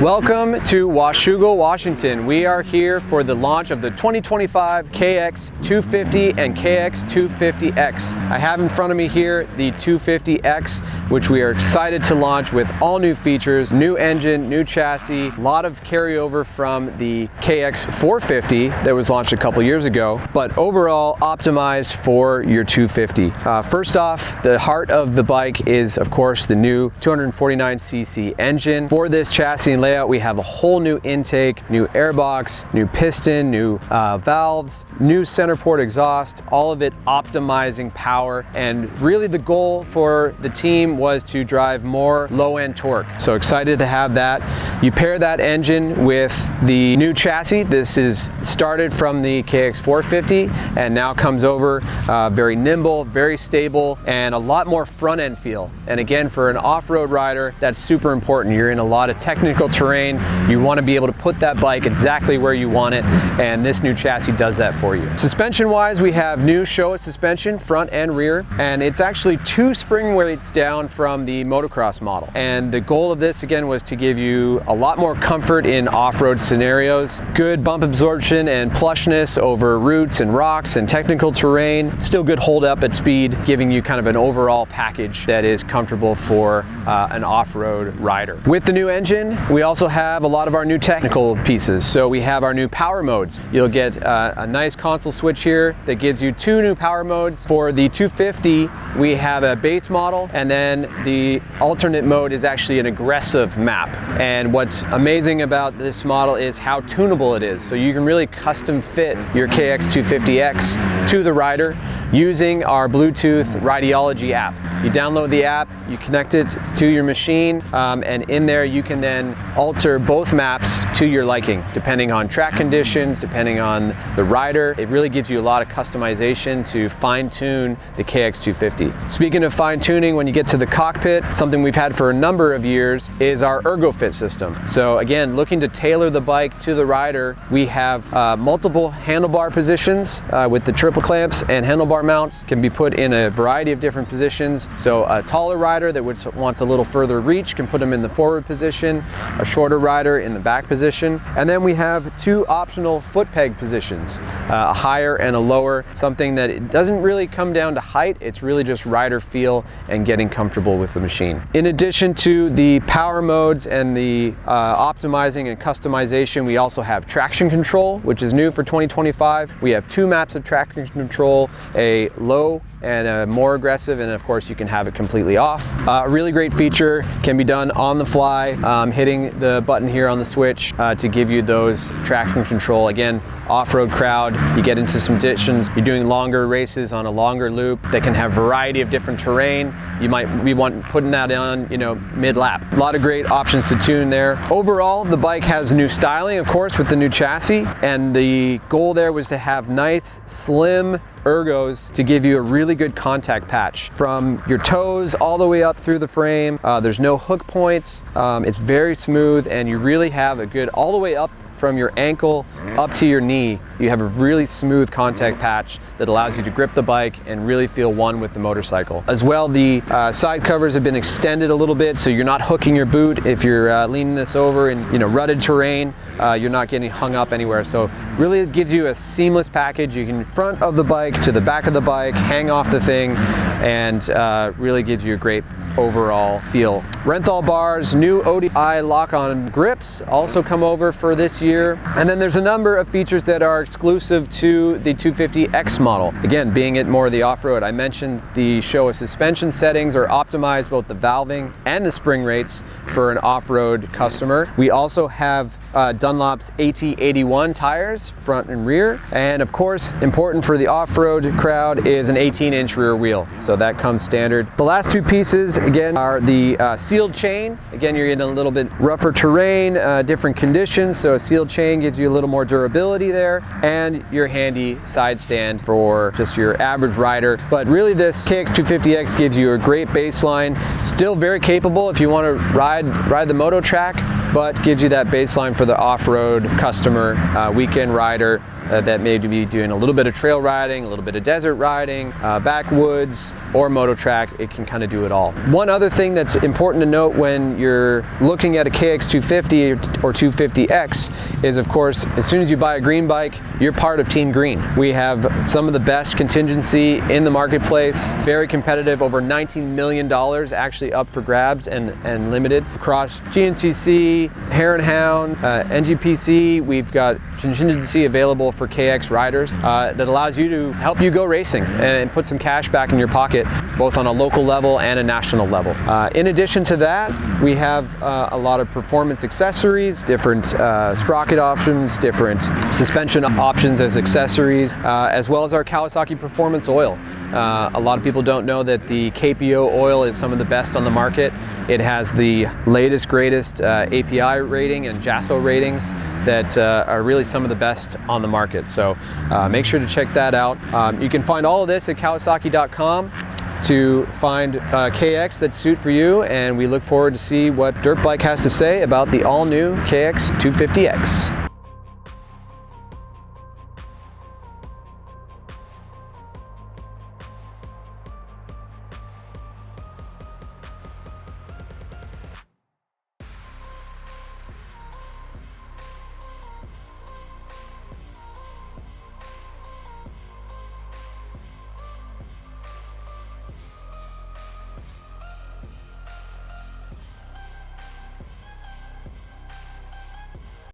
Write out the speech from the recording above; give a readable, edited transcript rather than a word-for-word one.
Welcome to Washougal, Washington. We are here for the launch of the 2025 KX250 and KX250X. I have in front of me here the 250X, which we are excited to launch with all new features, new engine, new chassis, a lot of carryover from the KX450 that was launched a couple years ago, but overall optimized for your 250. First off, the heart of the bike is, of course, the new 249cc engine. For this chassis and layout, we have a whole new intake, new airbox, new piston, new valves, new center port exhaust, all of it optimizing power. And really the goal for the team was to drive more low-end torque. So excited to have that. You pair that engine with the new chassis. This is started from the KX450 and now comes over very nimble, very stable, and a lot more front-end feel. And again, for an off-road rider, that's super important. You're in a lot of technical terrain. You want to be able to put that bike exactly where you want it, and this new chassis does that for you. Suspension-wise, we have new Showa suspension, front and rear, and it's actually 2 spring weights down from the motocross model. And the goal of this, again, was to give you a lot more comfort in off-road scenarios, good bump absorption and plushness over roots and rocks and technical terrain, still good hold up at speed, giving you kind of an overall package that is comfortable for an off-road rider. With the new engine, we also have a lot of our new technical pieces. So we have our new power modes. You'll get a nice console switch here that gives you 2 new power modes. For the 250, we have a base model, and then the alternate mode is actually an aggressive map. And what's amazing about this model is how tunable it is. So you can really custom fit your KX250X to the rider using our Bluetooth Rideology app. You download the app, you connect it to your machine, and in there you can then alter both maps to your liking, depending on track conditions, depending on the rider. It really gives you a lot of customization to fine-tune the KX250. Speaking of fine-tuning, when you get to the cockpit, something we've had for a number of years is our ErgoFit system. So again, looking to tailor the bike to the rider, we have multiple handlebar positions with the triple clamps, and handlebar mounts can be put in a variety of different positions. So a taller rider that wants a little further reach can put them in the forward position, a shorter rider in the back position. And then we have 2 optional foot peg positions, a higher and a lower, something that it doesn't really come down to height, it's really just rider feel and getting comfortable with the machine. In addition to the power modes and the optimizing and customization, we also have traction control, which is new for 2025. We have 2 maps of traction control, a low and a more aggressive, and of course you can have it completely off. A really great feature, can be done on the fly, hitting the button here on the switch to give you those traction control. Again, off-road crowd, you get into some conditions, you're doing longer races on a longer loop that can have variety of different terrain. You might be putting that on, mid-lap. A lot of great options to tune there. Overall, the bike has new styling, of course, with the new chassis, and the goal there was to have nice, slim ergos to give you a really good contact patch from your toes all the way up through the frame. There's no hook points. It's very smooth, and you really have a good all the way up from your ankle up to your knee. You have a really smooth contact patch that allows you to grip the bike and really feel one with the motorcycle. As well, the side covers have been extended a little bit, so you're not hooking your boot if you're leaning this over in rutted terrain. You're not getting hung up anywhere. So really it gives you a seamless package. You can front of the bike to the back of the bike, hang off the thing, and really gives you a great overall feel. Renthal bars, new ODI lock-on grips also come over for this year. And then there's a number of features that are exclusive to the 250X model. Again, being it more the off-road, I mentioned the Showa suspension settings are optimized, both the valving and the spring rates for an off-road customer. We also have Dunlop's AT81 tires, front and rear. And of course, important for the off-road crowd is an 18-inch rear wheel. So that comes standard. The last 2 pieces, again, are the sealed chain. Again, you're in a little bit rougher terrain, different conditions, so a sealed chain gives you a little more durability there, and your handy side stand for just your average rider. But really this KX250X gives you a great baseline, still very capable if you want to ride the moto track, but gives you that baseline for the off-road customer, weekend rider that may be doing a little bit of trail riding, a little bit of desert riding, backwoods, or MotoTrack, it can kind of do it all. One other thing that's important to note when you're looking at a KX250 or 250X is, of course, as soon as you buy a green bike, you're part of Team Green. We have some of the best contingency in the marketplace, very competitive, over $19 million actually up for grabs and limited across GNCC, Hare and Hound, NGPC. We've got contingency available for KX riders that allows you to help you go racing and put some cash back in your pocket, both on a local level and a national level. In addition to that, we have a lot of performance accessories, different sprocket options, different suspension options as accessories, as well as our Kawasaki Performance oil. A lot of people don't know that the KPO oil is some of the best on the market. It has the latest, greatest API rating and JASO ratings that are really some of the best on the market. So make sure to check that out. You can find all of this at Kawasaki.com to find KX that suit for you, and we look forward to see what Dirtbike has to say about the all-new KX250X.